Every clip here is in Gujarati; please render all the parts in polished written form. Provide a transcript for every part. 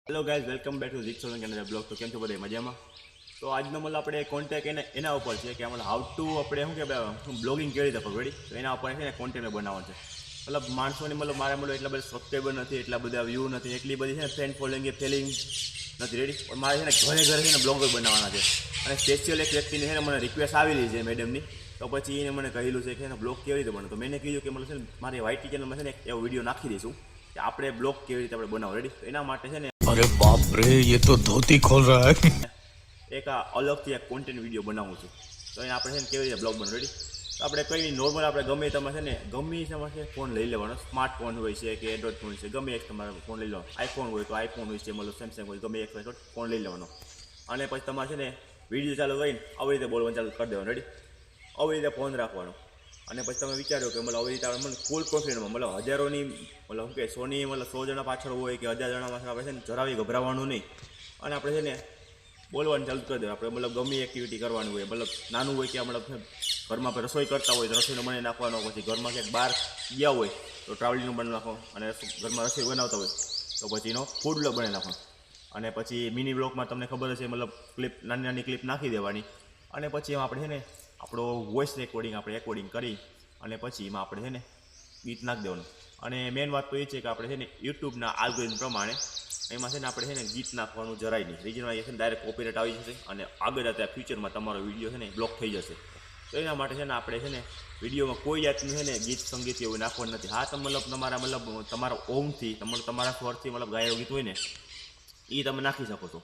Hello guys, welcome back to જીત સોલંકી અને બ્લોગ. તો કેમ છો બધા મજામાં? તો આજનો મતલબ આપણે કોન્ટેક્ટ એના ઉપર છે કે મતલબ હાઉ ટુ આપણે શું કે બ્લોગિંગ કેવી રીતે પકડી, તો એના ઉપર છે ને કોન્ટેન્ટ બનાવવાનું છે. મતલબ માણસોની મતલબ મારા મતલબ એટલા બધા સબસ્ક્રાઈબર નથી, એટલા બધા વ્યૂ નથી, એટલી બધી છે ને ફ્રેન્ડ ફોલોઈંગ કે ફિલિંગ નથી રેડી. પણ મારે છે ને ઘરે છે ને બ્લોગ બનાવવાના છે. અને સ્પેશિયલ એક વ્યક્તિને છે ને મને રિક્વેસ્ટ આવેલી છે મેડમની. તો પછી એને મને કહેલું છે કે બ્લોગ કેવી રીતે બને. તો મેં કીધું કે મતલબ છે ને મારી વાઈટી ચેનલમાં છે ને એક એવો વિડીયો નાખી દઈશું કે આપણે બ્લોગ કેવી રીતે આપણે બનાવો રેડી. તો એના માટે છે ને अरे बाप रे, ये तो धोती खोल रहा है. એક આ અલગથી એક કોન્ટેન્ટ વિડીયો બનાવું છું. તો એને આપણે છે ને કેવી રીતે બ્લોગ બનાવ રેડી. તો આપણે કંઈ નોર્મલ આપણે ગમે તમે છે ને ગમે તમારે ફોન લઈ લેવાનો. સ્માર્ટફોન હોય છે કે એન્ડ્રોઈડ ફોન છે, ગમે એક તમારે ફોન લઈ લેવાનો. આઈફોન હોય તો આઈફોન હોય છે, મતલબ સેમસંગ હોય, ગમે એક ફોન લઈ લેવાનો. અને પછી તમારે છે ને વિડીયો ચાલુ કરીને આવી રીતે બોલવાનું ચાલુ કરી દેવાનું રેડી. આવી રીતે ફોન રાખવાનો. અને પછી તમે વિચારો કે મતલબ આવી રીતે આપણે ફૂલ પ્રોફિટમાં મતલબ હજારોની મતલબ શું કે સોની મતલબ 100 જણા પાછળ હોય કે 1000 જણા પાછળ આપણે છે ને જરાવી ગભરાવાનું નહીં. અને આપણે છે ને બોલવાનું ચાલુ કરી દેવું. આપણે મતલબ ગમે એક્ટિવિટી કરવાની હોય, મતલબ નાનું હોય કે મતલબ ઘરમાં આપણે રસોઈ કરતા હોય તો રસોઈનો બનાવી નાખવાનો. પછી ઘરમાં ક્યાંક બહાર ગયા હોય તો ટ્રાવેલિંગનું બનાવી નાખો. અને ઘરમાં રસોઈ બનાવતા હોય તો પછી એનો ફૂડ બ્લોગ બનાવી નાખો. અને પછી મિની બ્લોગમાં તમને ખબર હશે મતલબ ક્લિપ નાની નાની ક્લિપ નાખી દેવાની. અને પછી એમાં આપણે છે ને આપણો વોઇસ રેકોર્ડિંગ આપણે રેકોર્ડિંગ કરી અને પછી એમાં આપણે છે ને ગીત નાખી દેવાનું. અને મેઇન વાત તો એ છે કે આપણે છે ને યુટ્યુબના આલ્ગોરિધમ પ્રમાણે એમાં છે ને આપણે છે ને ગીત નાખવાનું જરાય નહીં. રીઝનમાં એ છે ને ડાયરેક્ટ કોપીરાઇટ આવી જશે અને આગળ જતા ફ્યુચરમાં તમારો વિડીયો છે ને બ્લોક થઈ જશે. તો એના માટે છે ને આપણે છે ને વિડીયોમાં કોઈ જાતનું છે ને ગીત સંગીત એવું નાખવાનું નથી. હા, તમે મતલબ તમારા ઓમથી તમારા સ્વરથી મતલબ ગાયેલું ગીત હોય ને એ તમે નાખી શકો છો.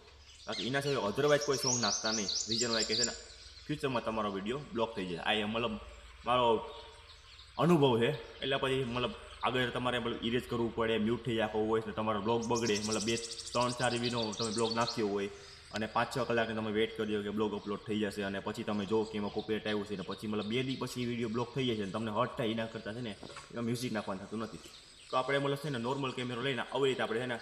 બાકી એના સિવાય અધરવાઇઝ કોઈ સોંગ નાખતા નહીં. રીઝન વાય કે છે ને ફ્યુચરમાં તમારો વિડીયો બ્લોક થઈ જાય. આ મતલબ મારો અનુભવ છે. એટલે પછી મતલબ આગળ તમારે મતલબ ઇરેજ કરવું પડે, મ્યુટ થઈ આખો હોય તો તમારો બ્લોગ બગડે. મતલબ 2-3-4 વીનો તમે બ્લોગ નાખ્યો હોય અને 5-6 કલાકને તમે વેઇટ કરી દો કે બ્લોગ અપલોડ થઈ જશે અને પછી તમે જો કે એમાં કોપીરાઇટ આવ્યું છે ને પછી મતલબ 2 દી પછી વિડીયો બ્લોક થઈ જાય છે અને તમને હર્ટ થાય. એના કરતાં છે ને એમાં મ્યુઝિક નાખવાનું થતું નથી. તો આપણે મતલબ છે ને નોર્મલ કેમેરો લઈને આવી રીતે આપણે છે ને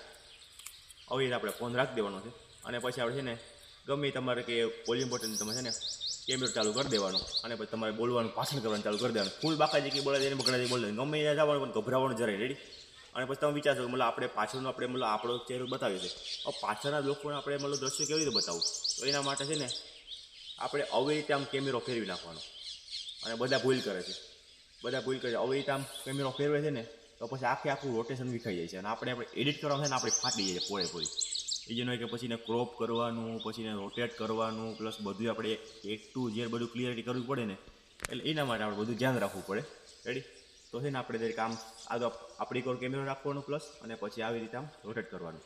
આવી રીતે આપણે ફોન રાખી દેવાનો છે. અને પછી આપણે છે ને ગમે તમારે કે વોલ્યુમ બટન તમે છે ને કેમેરો ચાલુ કરી દેવાનો. અને પછી તમારે બોલવાનું ભાષણ કરવાનું ચાલુ કરી દેવાનું. ફૂલ બાકાજી કે બોલે એને બગડાજી બોલે ગમે ત્યાં જવાનું પણ ગભરાવાનું જરાય રેડી. અને પછી તમે વિચારશો મતલબ આપણે પાછળનો આપણે મતલબ આપણો ચહેરો બતાવ્યો છે. હવે પાછળના લોકોને આપણે મતલબ દ્રશ્ય કેવી રીતે બતાવવું. તો એના માટે છે ને આપણે આવી રીતે આમ કેમેરો ફેરવી નાખવાનો. અને બધા ભૂલ કરે છે. આવી રીતે આમ કેમેરો ફેરવે છે ને તો પછી આખું રોટેશન વિખાઈ જાય છે. અને આપણે એડિટ કરવાનું છે ને આપણે ફાટી જાય પૂરેપૂરી. એ જેનો કે પછી એને ક્રોપ કરવાનું, પછી એને રોટેટ કરવાનું, પ્લસ બધું આપણે એક ટુ ઝેડ બધું ક્લિયરિટી કરવી પડે ને. એટલે એના માટે આપણે બધું ધ્યાન રાખવું પડે રેડી. તો છે ને આપણે દરેક આમ આગળ આપણી કોર કેમેરો રાખવાનું પ્લસ અને પછી આવી રીતે આમ રોટેટ કરવાનું.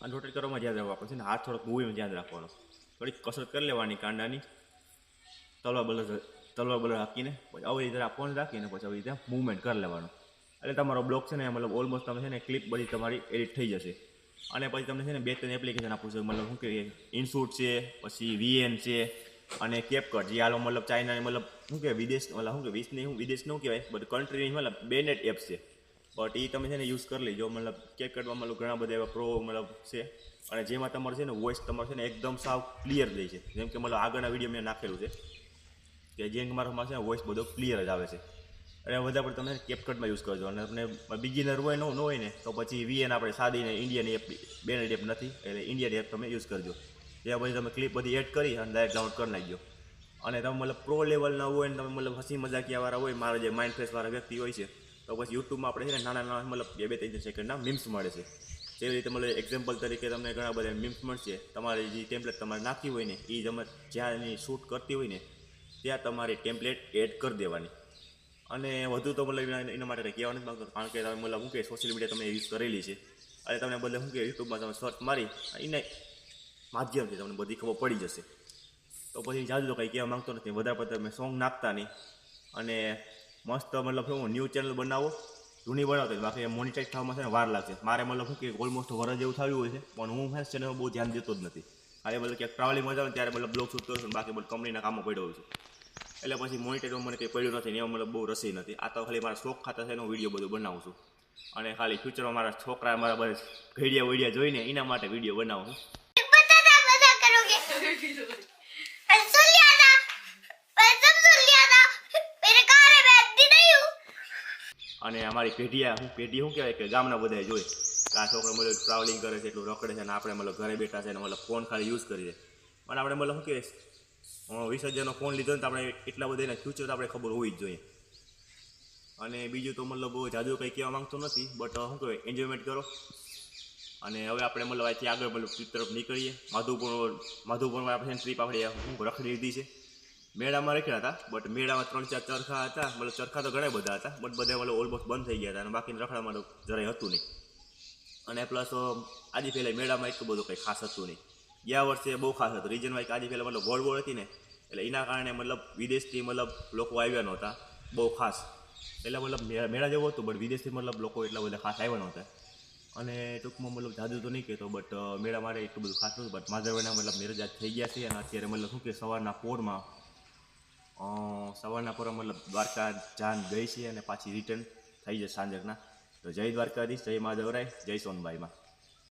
અને રોટેટ કરવામાં ધ્યાન રાખવું આપણે છે ને હાથ થોડોક મૂવીમાં ધ્યાન રાખવાનું. થોડીક કસરત કરી લેવાની કાંડાની તલવાર બલર રાખીને પછી આવી રીતે ફોન રાખીને પછી આવી રીતે મૂવમેન્ટ કરી લેવાનું. એટલે તમારો બ્લોગ છે ને મતલબ ઓલમોસ્ટ તમે છે ને ક્લિપ બધી તમારી એડિટ થઈ જશે. અને પછી તમને છે ને 2-3 એપ્લિકેશન આપું છું. મતલબ શું કહેવાય ઇનશૂટ છે, પછી VN છે અને કેપકટ. જે હાલો મતલબ ચાઇનાની મતલબ શું કહેવાય વિદેશ મતલબ શું કે વિદેશ નું કહેવાય બધું કન્ટ્રીની મતલબ બેનેટ એપ્સ છે. બટ એ તમે છે ને યુઝ કરી લેજો. મતલબ કેપકટમાં મતલબ ઘણા બધા એવા પ્રો મતલબ છે. અને જેમાં તમારે છે ને વોઇસ તમારે છે ને એકદમ સાવ ક્લિયર જાય છે. જેમ કે મતલબ આગળના વિડીયો મેં નાખેલું છે કે જેમ મારામાં છે ને વોઇસ બધો ક્લિયર જ આવે છે. અને વધારે પણ તમે કેપકટમાં યુઝ કરજો. અને તમને બિગિનર હોય ન હોય ને તો પછી VN આપણે સાદીને ઇન્ડિયન એપ બેનેટ એપ નથી એટલે ઇન્ડિયન એપ તમે યુઝ કરજો. ત્યાં પછી તમે ક્લિપ બધી એડ કરી અને ડાયરેક્ટ ડાઉનલોડ કરી નાખજો. અને તમે મતલબ પ્રો લેવલના હોય ને તમે મતલબ હસી મજાકિયાવાળા હોય, મારા જે માઇન્ડ ફ્રેશવાળા વ્યક્તિ હોય છે તો પછી યુટ્યુબમાં આપણે છે ને નાના મતલબ 2-3 સેકન્ડના મીમ્સ મળે છે. જેવી રીતે મતલબ એક્ઝામ્પલ તરીકે તમને ઘણા બધા મીમ્સ મળશે. તમારી જે ટેમ્પલેટ તમારે નાખી હોય ને એ તમે જ્યાં એની શૂટ કરતી હોય ને ત્યાં તમારી ટેમ્પલેટ એડ કરી દેવાની. અને વધુ તો મતલબ એના માટે કંઈ કહેવા નથી માગતો કારણ કે તમે મતલબ શું કે સોશિયલ મીડિયા તમે યુઝ કરેલી છે. અને તમને બદલે શું કે યુટ્યુબમાં તમે સર્ચ મારી એને માધ્યમથી તમને બધી ખબર પડી જશે. તો પછી જાજુ તો કંઈ કહેવા માંગતો નથી. વધારે પડતા તમે સોંગ નાખતા નહીં. અને મસ્ત મતલબ શું ન્યૂ ચેનલ બનાવો, જૂની બનાવતો બાકી મોનિટાઈઝ થવામાં છે ને વાર લાગશે. મારે મતલબ શું કે ઓલમોસ્ટ વરસ જેવું થયું હોય છે પણ હું ફેસ ચેનલમાં બહુ ધ્યાન દેતો જ નથી. ખાલી મતલબ ક્યાંક ટ્રાવેલિંગમાં જાઉં ત્યારે મતલબ બ્લોગ શૂટ કરું છું. બાકી બધું કંપનીના કામો પડ્યો હોય છે. એટલે પછી મોનિટાઈઝમાં મને કંઈ પડ્યું નથી ને એમાં મતલબ બહુ રસી નથી. આ તો ખાલી મારા શોખ ખાતા છે એનો વિડીયો બધું બનાવું છું. અને ખાલી ફ્યુચરમાં મારા છોકરા મારા બધા ઘડિયા વડિયા જોઈને એના માટે વિડીયો બનાવું છું. અને અમારી પેઢી શું કહેવાય કે ગામના બધા જોઈ કે આ છોકરો મતલબ ટ્રાવેલિંગ કરે છે એટલું રખડે છે અને આપણે મતલબ ઘરે બેઠા છે અને મતલબ ફોન ખાલી યુઝ કરીએ અને આપણે મતલબ શું કહીએ 20,000નો ફોન લીધો ને તો આપણે એટલા બધા એના ફ્યુચર તો આપણે ખબર હોવી જ જોઈએ. અને બીજું તો મતલબ બહુ જાદુ કંઈ કહેવા માંગતો નથી, બટ શું કહેવાય એન્જોયમેન્ટ કરો. અને હવે આપણે મતલબ અહીંથી આગળ મતલબ ટ્રીપ તરફ નીકળીએ. માધુપુરમાં આપણે ટ્રીપ આપણે રખડી લીધી છે. મેળામાં રખ્યા હતા, બટ મેળામાં 3-4 ચરખા હતા, મતલબ ચરખા તો ઘણા બધા હતા, બટ બધા મતલબ ઓલમોસ્ટ બંધ થઈ ગયા હતા અને બાકીના રખડામાં જરાય હતું નહીં. અને પ્લસ આજે પહેલાં મેળામાં એટલું બધું કંઈ ખાસ હતું નહીં. ગયા વર્ષે બહુ ખાસ હતું. રીઝન વાઇઝ આજે પહેલાં મતલબ ગોળ હતી ને, એટલે એના કારણે મતલબ વિદેશથી મતલબ લોકો આવ્યા નહોતા બહુ ખાસ. એટલે મતલબ મેળા જેવું હતું, બટ વિદેશથી મતલબ લોકો એટલા બધા ખાસ આવ્યા નહોતા. અને ટૂંકમાં મતલબ જાદુ તો નહીં કહેતો, બટ મેળા માટે એટલું બધું ખાસ નહોતું. બટ માધવના મતલબ મેરેજ આજ થઈ ગયા છે અને અત્યારે મતલબ શું કે સવારના પોરમાં મતલબ દ્વારકા જાન ગઈ છે અને પાછી રિટર્ન થઈ જશે સાંજકના. તો જય દ્વારકાધીશ, જય માધવરાય, જય સોનબાઈમાં.